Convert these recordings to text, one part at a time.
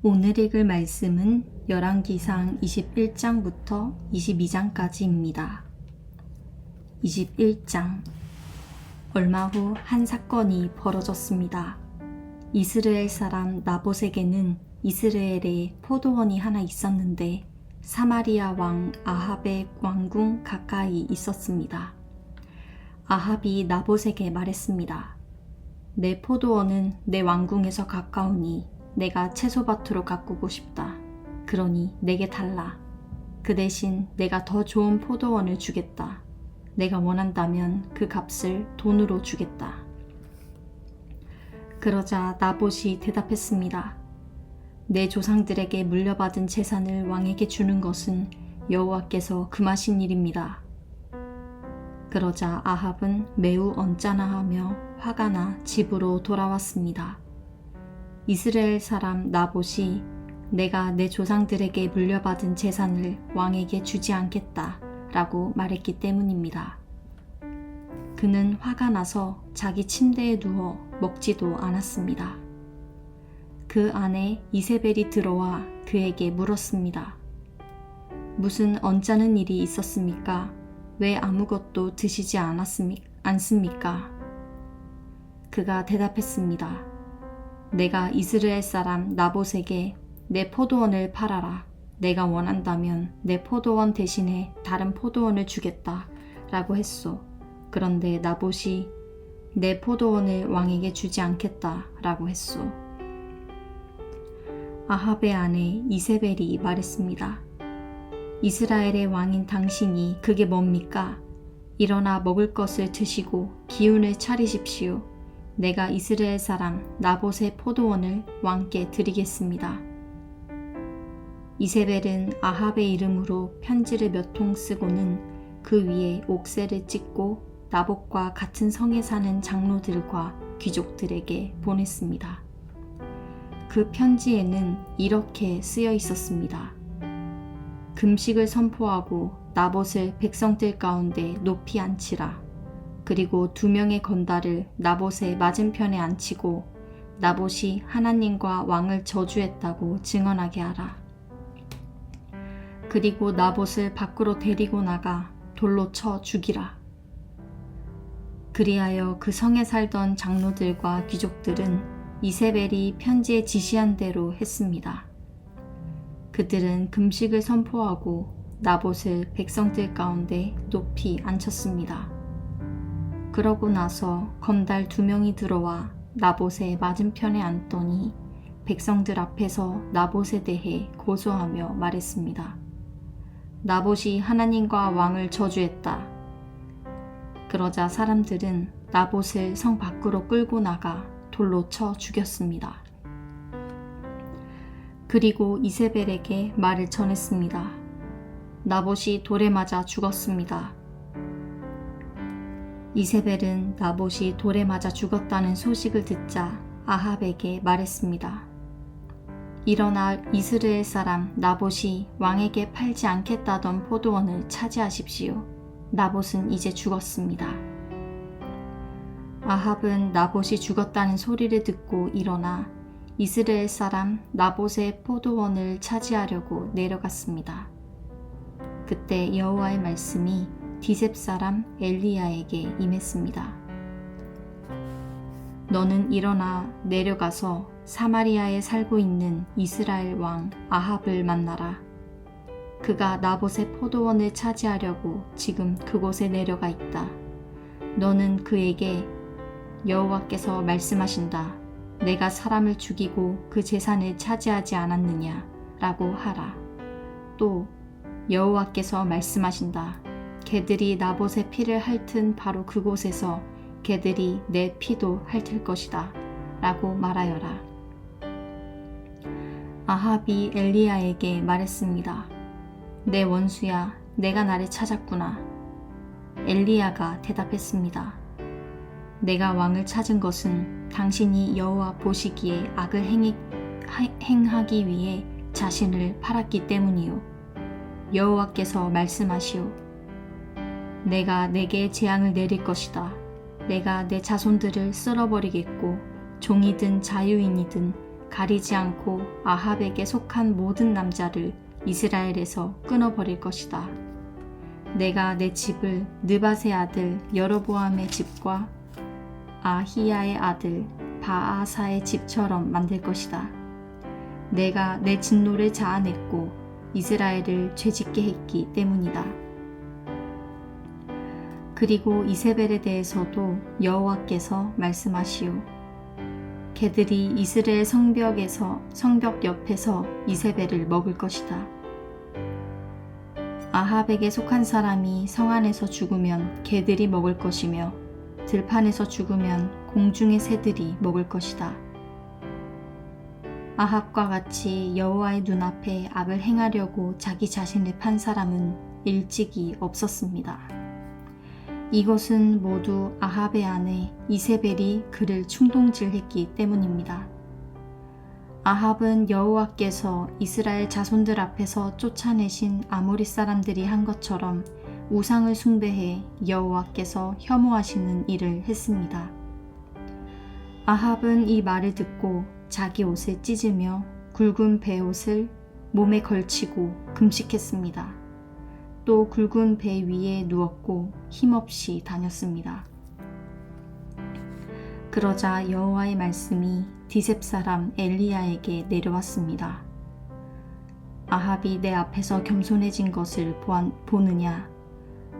오늘 읽을 말씀은 열왕기상 21장부터 22장까지입니다. 21장. 얼마 후 한 사건이 벌어졌습니다. 이스라엘 사람 나봇에게는 이스라엘에 포도원이 하나 있었는데 사마리아 왕 아합의 왕궁 가까이 있었습니다. 아합이 나봇에게 말했습니다. 내 포도원은 내 왕궁에서 가까우니 내가 채소밭으로 가꾸고 싶다. 그러니 내게 달라. 그 대신 내가 더 좋은 포도원을 주겠다. 내가 원한다면 그 값을 돈으로 주겠다. 그러자 나봇이 대답했습니다. 내 조상들에게 물려받은 재산을 왕에게 주는 것은 여호와께서 금하신 일입니다. 그러자 아합은 매우 언짢아하며 화가 나 집으로 돌아왔습니다. 이스라엘 사람 나봇이 내가 내 조상들에게 물려받은 재산을 왕에게 주지 않겠다 라고 말했기 때문입니다. 그는 화가 나서 자기 침대에 누워 먹지도 않았습니다. 그 안에 이세벨이 들어와 그에게 물었습니다. 무슨 언짢은 일이 있었습니까? 왜 아무것도 드시지 않습니까? 그가 대답했습니다. 내가 이스라엘 사람 나봇에게 내 포도원을 팔아라. 내가 원한다면 내 포도원 대신에 다른 포도원을 주겠다 라고 했소. 그런데 나봇이 내 포도원을 왕에게 주지 않겠다 라고 했소. 아합의 아내 이세벨이 말했습니다. 이스라엘의 왕인 당신이 그게 뭡니까? 일어나 먹을 것을 드시고 기운을 차리십시오. 내가 이스라엘 사람 나봇의 포도원을 왕께 드리겠습니다. 이세벨은 아합의 이름으로 편지를 몇 통 쓰고는 그 위에 옥새를 찍고 나봇과 같은 성에 사는 장로들과 귀족들에게 보냈습니다. 그 편지에는 이렇게 쓰여 있었습니다. 금식을 선포하고 나봇을 백성들 가운데 높이 앉히라. 그리고 2명의 건달을 나봇의 맞은편에 앉히고 나봇이 하나님과 왕을 저주했다고 증언하게 하라. 그리고 나봇을 밖으로 데리고 나가 돌로 쳐 죽이라. 그리하여 그 성에 살던 장로들과 귀족들은 이세벨이 편지에 지시한 대로 했습니다. 그들은 금식을 선포하고 나봇을 백성들 가운데 높이 앉혔습니다. 그러고 나서 건달 2명이 들어와 나봇의 맞은편에 앉더니 백성들 앞에서 나봇에 대해 고소하며 말했습니다. 나봇이 하나님과 왕을 저주했다. 그러자 사람들은 나봇을 성 밖으로 끌고 나가 돌로 쳐 죽였습니다. 그리고 이세벨에게 말을 전했습니다. 나봇이 돌에 맞아 죽었습니다. 이세벨은 나봇이 돌에 맞아 죽었다는 소식을 듣자 아합에게 말했습니다. 일어나 이스라엘 사람 나봇이 왕에게 팔지 않겠다던 포도원을 차지하십시오. 나봇은 이제 죽었습니다. 아합은 나봇이 죽었다는 소리를 듣고 일어나 이스라엘 사람 나봇의 포도원을 차지하려고 내려갔습니다. 그때 여호와의 말씀이 디셉 사람 엘리야에게 임했습니다. 너는 일어나 내려가서 사마리아에 살고 있는 이스라엘 왕 아합을 만나라. 그가 나봇의 포도원을 차지하려고 지금 그곳에 내려가 있다. 너는 그에게 여호와께서 말씀하신다. 내가 사람을 죽이고 그 재산을 차지하지 않았느냐 라고 하라. 또 여호와께서 말씀하신다. 개들이 나봇의 피를 핥은 바로 그곳에서 개들이 내 피도 핥을 것이다 라고 말하여라. 아합이 엘리야에게 말했습니다. 내 원수야, 내가 나를 찾았구나. 엘리야가 대답했습니다. 내가 왕을 찾은 것은 당신이 여호와 보시기에 악을 행하기 위해 자신을 팔았기 때문이요. 여호와께서 말씀하시오. 내가 내게 재앙을 내릴 것이다. 내가 내 자손들을 쓸어버리겠고 종이든 자유인이든 가리지 않고 아합에게 속한 모든 남자를 이스라엘에서 끊어버릴 것이다. 내가 내 집을 느밧의 아들 여로보암의 집과 아히야의 아들 바아사의 집처럼 만들 것이다. 내가 내 진노를 자아냈고 이스라엘을 죄짓게 했기 때문이다. 그리고 이세벨에 대해서도 여호와께서 말씀하시오. 개들이 이스라엘 성벽 옆에서 이세벨을 먹을 것이다. 아합에게 속한 사람이 성 안에서 죽으면 개들이 먹을 것이며 들판에서 죽으면 공중의 새들이 먹을 것이다. 아합과 같이 여호와의 눈앞에 악을 행하려고 자기 자신을 판 사람은 일찍이 없었습니다. 이것은 모두 아합의 아내 이세벨이 그를 충동질했기 때문입니다. 아합은 여호와께서 이스라엘 자손들 앞에서 쫓아내신 아모리 사람들이 한 것처럼 우상을 숭배해 여호와께서 혐오하시는 일을 했습니다. 아합은 이 말을 듣고 자기 옷을 찢으며 굵은 베옷을 몸에 걸치고 금식했습니다. 또 굵은 배 위에 누웠고 힘없이 다녔습니다. 그러자 여호와의 말씀이 디셉 사람 엘리야에게 내려왔습니다. 아합이 내 앞에서 겸손해진 것을 보느냐?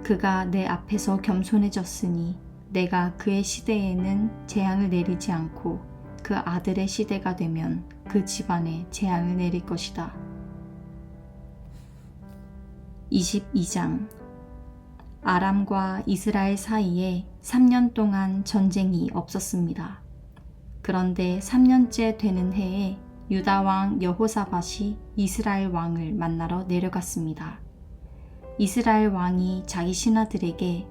그가 내 앞에서 겸손해졌으니 내가 그의 시대에는 재앙을 내리지 않고 그 아들의 시대가 되면 그 집안에 재앙을 내릴 것이다. 22장 아람과 이스라엘 사이에 3년 동안 전쟁이 없었습니다. 그런데 3년째 되는 해에 유다 왕 여호사밧이 이스라엘 왕을 만나러 내려갔습니다. 이스라엘 왕이 자기 신하들에게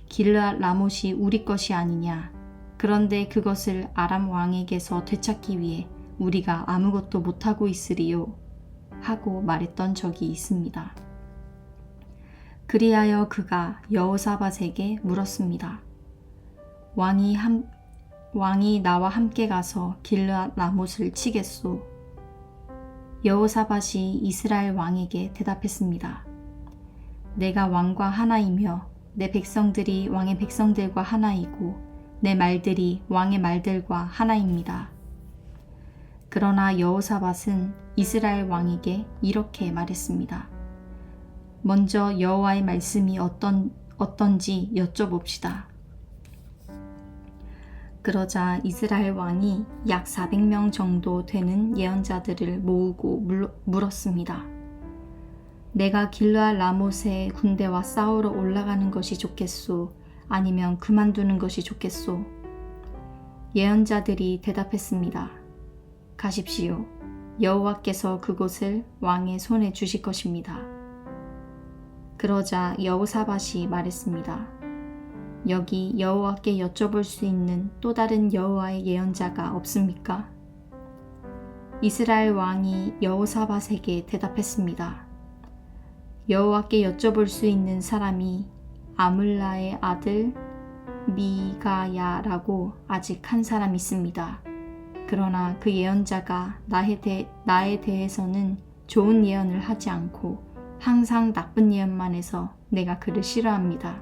길르앗 라못이 우리 것이 아니냐. 그런데 그것을 아람 왕에게서 되찾기 위해 우리가 아무것도 못하고 있으리요. 하고 말했던 적이 있습니다. 그리하여 그가 여호사밧에게 물었습니다. 왕이 나와 함께 가서 길르앗 라못을 치겠소. 여호사밧이 이스라엘 왕에게 대답했습니다. 내가 왕과 하나이며 내 백성들이 왕의 백성들과 하나이고 내 말들이 왕의 말들과 하나입니다. 그러나 여호사밧은 이스라엘 왕에게 이렇게 말했습니다. 먼저 여호와의 말씀이 어떤지 여쭤봅시다. 그러자 이스라엘 왕이 약 400명 정도 되는 예언자들을 모으고 물었습니다. 내가 길르앗 라못의 군대와 싸우러 올라가는 것이 좋겠소? 아니면 그만두는 것이 좋겠소? 예언자들이 대답했습니다. 가십시오. 여호와께서 그곳을 왕의 손에 주실 것입니다. 그러자 여호사밧이 말했습니다. 여기 여호와께 여쭤볼 수 있는 또 다른 여호와의 예언자가 없습니까? 이스라엘 왕이 여호사밧에게 대답했습니다. 여호와께 여쭤볼 수 있는 사람이 아물라의 아들 미가야라고 아직 한 사람 있습니다. 그러나 그 예언자가 나에 대해서는 좋은 예언을 하지 않고 항상 나쁜 예언만 해서 내가 그를 싫어합니다.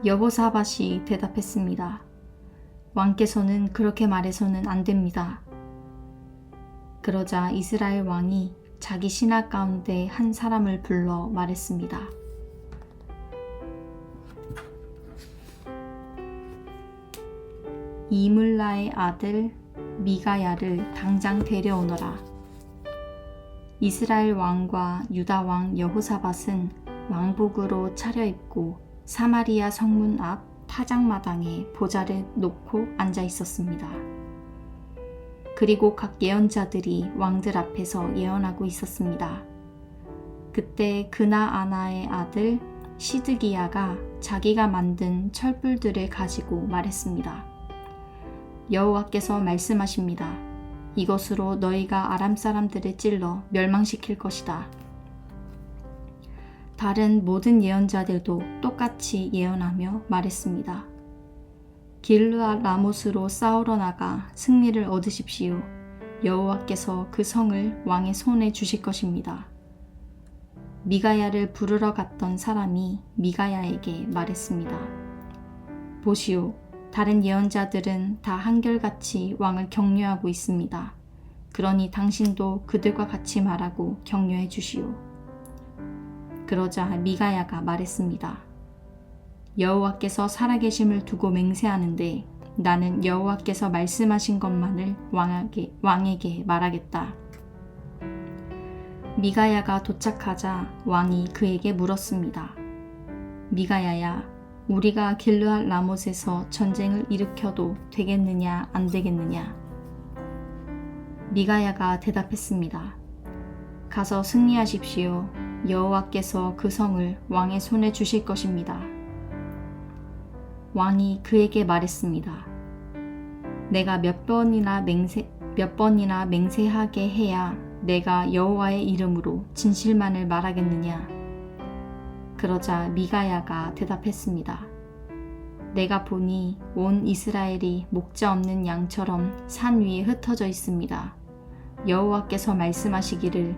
여호사밧이 대답했습니다. 왕께서는 그렇게 말해서는 안 됩니다. 그러자 이스라엘 왕이 자기 신하 가운데 한 사람을 불러 말했습니다. 이물라의 아들 미가야를 당장 데려오너라. 이스라엘 왕과 유다 왕 여호사밧은 왕복으로 차려입고 사마리아 성문 앞 타작마당에 보좌를 놓고 앉아 있었습니다. 그리고 각 예언자들이 왕들 앞에서 예언하고 있었습니다. 그때 그나아나의 아들 시드기야가 자기가 만든 철불들을 가지고 말했습니다. 여호와께서 말씀하십니다. 이것으로 너희가 아람 사람들을 찔러 멸망시킬 것이다. 다른 모든 예언자들도 똑같이 예언하며 말했습니다. 길르앗 라못으로 싸우러 나가 승리를 얻으십시오. 여호와께서 그 성을 왕의 손에 주실 것입니다. 미가야를 부르러 갔던 사람이 미가야에게 말했습니다. 보시오, 다른 예언자들은 다 한결같이 왕을 격려하고 있습니다. 그러니 당신도 그들과 같이 말하고 격려해 주시오. 그러자 미가야가 말했습니다. 여호와께서 살아계심을 두고 맹세하는데 나는 여호와께서 말씀하신 것만을 왕에게 말하겠다. 미가야가 도착하자 왕이 그에게 물었습니다. 미가야야, 우리가 길르앗 라못에서 전쟁을 일으켜도 되겠느냐 안 되겠느냐? 미가야가 대답했습니다. 가서 승리하십시오. 여호와께서 그 성을 왕의 손에 주실 것입니다. 왕이 그에게 말했습니다. 내가 몇 번이나 맹세하게 해야 내가 여호와의 이름으로 진실만을 말하겠느냐? 그러자 미가야가 대답했습니다. 내가 보니 온 이스라엘이 목자 없는 양처럼 산 위에 흩어져 있습니다. 여호와께서 말씀하시기를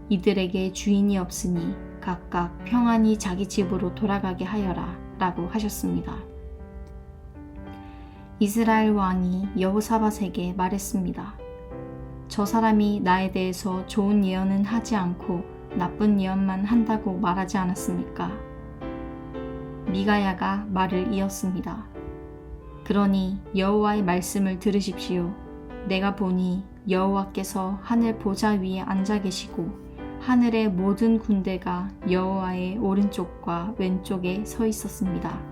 이들에게 주인이 없으니 각각 평안히 자기 집으로 돌아가게 하여라 라고 하셨습니다. 이스라엘 왕이 여호사밧에게 말했습니다. 저 사람이 나에 대해서 좋은 예언은 하지 않고 나쁜 예언만 한다고 말하지 않았습니까? 미가야가 말을 이었습니다. 그러니 여호와의 말씀을 들으십시오. 내가 보니 여호와께서 하늘 보좌 위에 앉아 계시고 하늘의 모든 군대가 여호와의 오른쪽과 왼쪽에 서 있었습니다.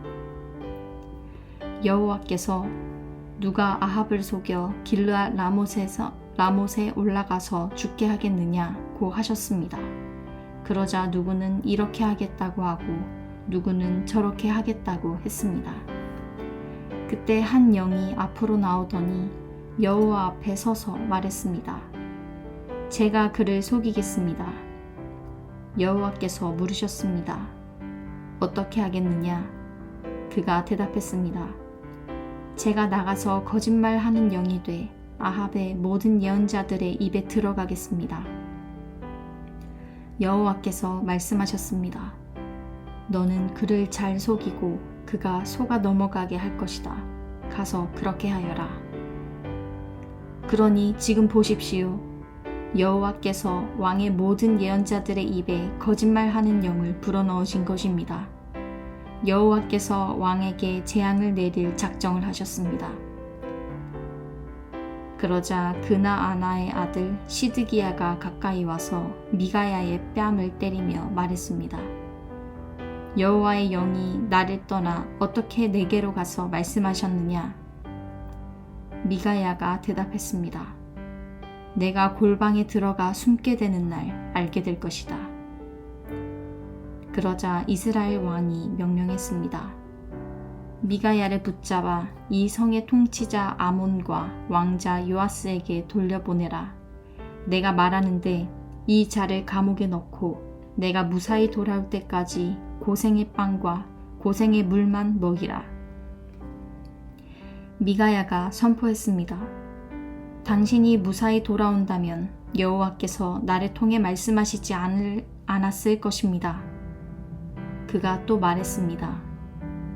여호와께서 누가 아합을 속여 길르앗 라못에 올라가서 죽게 하겠느냐고 하셨습니다. 그러자 누구는 이렇게 하겠다고 하고 누구는 저렇게 하겠다고 했습니다. 그때 한 영이 앞으로 나오더니 여호와 앞에 서서 말했습니다. 제가 그를 속이겠습니다. 여호와께서 물으셨습니다. 어떻게 하겠느냐? 그가 대답했습니다. 제가 나가서 거짓말하는 영이 돼 아합의 모든 예언자들의 입에 들어가겠습니다. 여호와께서 말씀하셨습니다. 너는 그를 잘 속이고 그가 속아 넘어가게 할 것이다. 가서 그렇게 하여라. 그러니 지금 보십시오. 여호와께서 왕의 모든 예언자들의 입에 거짓말하는 영을 불어넣으신 것입니다. 여호와께서 왕에게 재앙을 내릴 작정을 하셨습니다. 그러자 그나아나의 아들 시드기야가 가까이 와서 미가야의 뺨을 때리며 말했습니다. 여호와의 영이 나를 떠나 어떻게 내게로 가서 말씀하셨느냐? 미가야가 대답했습니다. 내가 골방에 들어가 숨게 되는 날 알게 될 것이다. 그러자 이스라엘 왕이 명령했습니다. 미가야를 붙잡아 이 성의 통치자 아몬과 왕자 요아스에게 돌려보내라. 내가 말하는데 이 자를 감옥에 넣고 내가 무사히 돌아올 때까지 고생의 빵과 고생의 물만 먹이라. 미가야가 선포했습니다. 당신이 무사히 돌아온다면 여호와께서 나를 통해 말씀하시지 않았을 것입니다. 그가 또 말했습니다.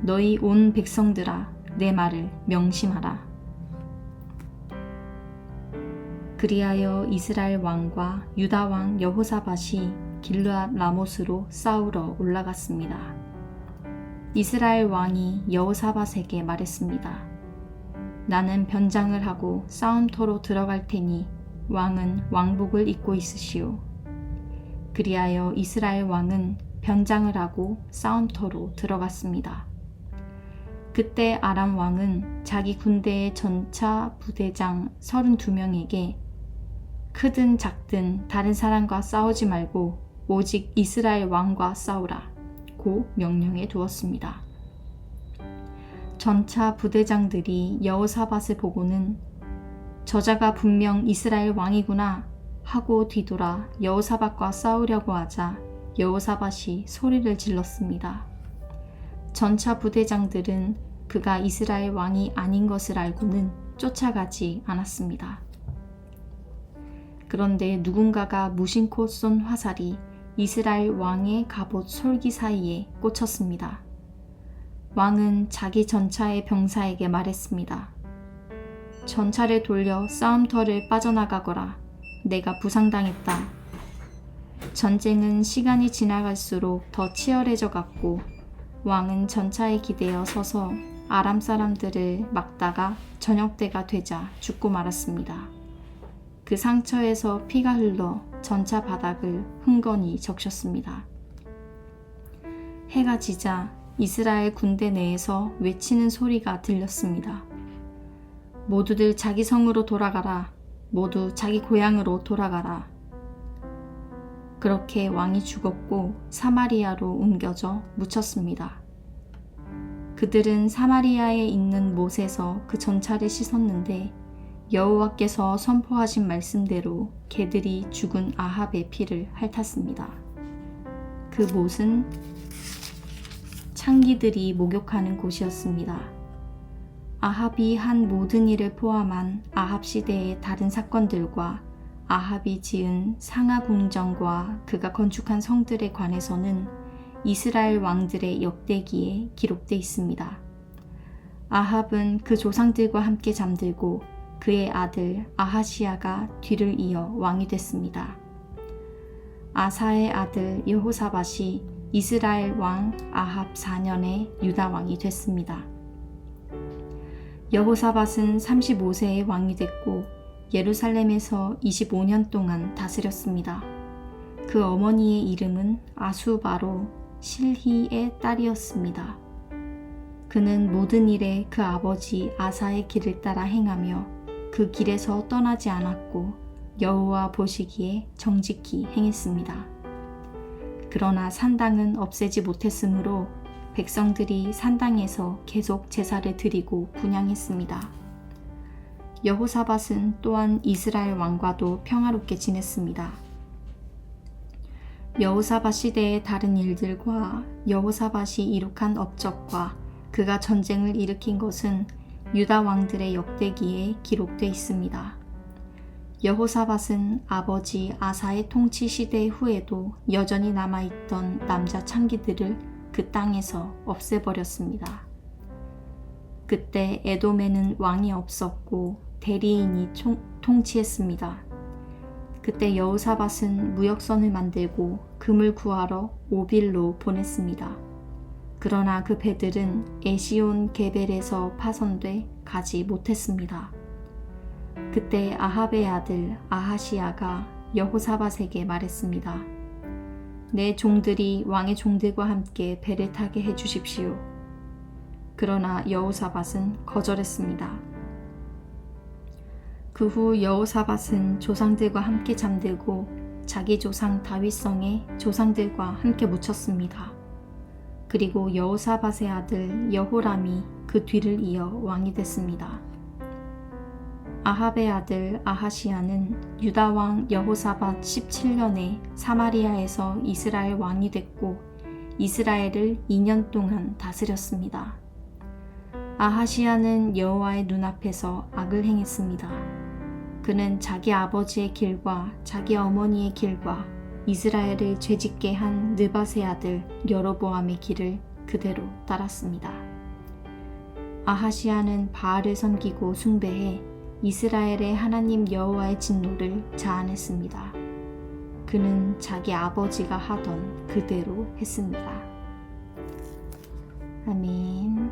너희 온 백성들아, 내 말을 명심하라. 그리하여 이스라엘 왕과 유다 왕 여호사밧이 길르앗 라못으로 싸우러 올라갔습니다. 이스라엘 왕이 여호사밧에게 말했습니다. 나는 변장을 하고 싸움터로 들어갈 테니 왕은 왕복을 입고 있으시오. 그리하여 이스라엘 왕은 변장을 하고 싸움터로 들어갔습니다. 그때 아람 왕은 자기 군대의 전차 부대장 32명에게 크든 작든 다른 사람과 싸우지 말고 오직 이스라엘 왕과 싸우라 고 명령해 두었습니다. 전차 부대장들이 여호사밧을 보고는 저자가 분명 이스라엘 왕이구나 하고 뒤돌아 여호사밧과 싸우려고 하자 여호사밧이 소리를 질렀습니다. 전차 부대장들은 그가 이스라엘 왕이 아닌 것을 알고는 쫓아가지 않았습니다. 그런데 누군가가 무심코 쏜 화살이 이스라엘 왕의 갑옷 솔기 사이에 꽂혔습니다. 왕은 자기 전차의 병사에게 말했습니다. 전차를 돌려 싸움터를 빠져나가거라. 내가 부상당했다. 전쟁은 시간이 지나갈수록 더 치열해져 갔고 왕은 전차에 기대어 서서 아람 사람들을 막다가 저녁때가 되자 죽고 말았습니다. 그 상처에서 피가 흘러 전차 바닥을 흥건히 적셨습니다. 해가 지자 이스라엘 군대 내에서 외치는 소리가 들렸습니다. 모두들 자기 성으로 돌아가라. 모두 자기 고향으로 돌아가라. 그렇게 왕이 죽었고 사마리아로 옮겨져 묻혔습니다. 그들은 사마리아에 있는 못에서 그 전차를 씻었는데 여호와께서 선포하신 말씀대로 개들이 죽은 아합의 피를 핥았습니다. 그 못은 창기들이 목욕하는 곳이었습니다. 아합이 한 모든 일을 포함한 아합 시대의 다른 사건들과 아합이 지은 상하 궁전과 그가 건축한 성들에 관해서는 이스라엘 왕들의 역대기에 기록되어 있습니다. 아합은 그 조상들과 함께 잠들고 그의 아들 아하시야가 뒤를 이어 왕이 됐습니다. 아사의 아들 여호사밧이 이스라엘 왕 아합 4년에 유다 왕이 됐습니다. 여호사밧은 35세에 왕이 됐고 예루살렘에서 25년 동안 다스렸습니다. 그 어머니의 이름은 아수바로 실히의 딸이었습니다. 그는 모든 일에 그 아버지 아사의 길을 따라 행하며 그 길에서 떠나지 않았고 여호와 보시기에 정직히 행했습니다. 그러나 산당은 없애지 못했으므로 백성들이 산당에서 계속 제사를 드리고 분향했습니다. 여호사밧은 또한 이스라엘 왕과도 평화롭게 지냈습니다. 여호사밧 시대의 다른 일들과 여호사밧이 이룩한 업적과 그가 전쟁을 일으킨 것은 유다 왕들의 역대기에 기록되어 있습니다. 여호사밧은 아버지 아사의 통치 시대 후에도 여전히 남아있던 남자 창기들을 그 땅에서 없애버렸습니다. 그때 에돔에는 왕이 없었고 대리인이 통치했습니다. 그때 여호사밧은 무역선을 만들고 금을 구하러 오빌로 보냈습니다. 그러나 그 배들은 에시온 게벨에서 파손돼 가지 못했습니다. 그때 아합의 아들 아하시야가 여호사밧에게 말했습니다. 내 종들이 왕의 종들과 함께 배를 타게 해주십시오. 그러나 여호사밧은 거절했습니다. 그 후 여호사밧은 조상들과 함께 잠들고 자기 조상 다윗성에 조상들과 함께 묻혔습니다. 그리고 여호사밧의 아들 여호람이 그 뒤를 이어 왕이 됐습니다. 아합의 아들 아하시야는 유다 왕 여호사밧 17년에 사마리아에서 이스라엘 왕이 됐고 이스라엘을 2년 동안 다스렸습니다. 아하시야는 여호와의 눈앞에서 악을 행했습니다. 그는 자기 아버지의 길과 자기 어머니의 길과 이스라엘을 죄짓게 한 느밧의 아들 여로보암의 길을 그대로 따랐습니다. 아하시야는 바알을 섬기고 숭배해 이스라엘의 하나님 여호와의 진노를 자아냈습니다. 그는 자기 아버지가 하던 그대로 했습니다. 아멘.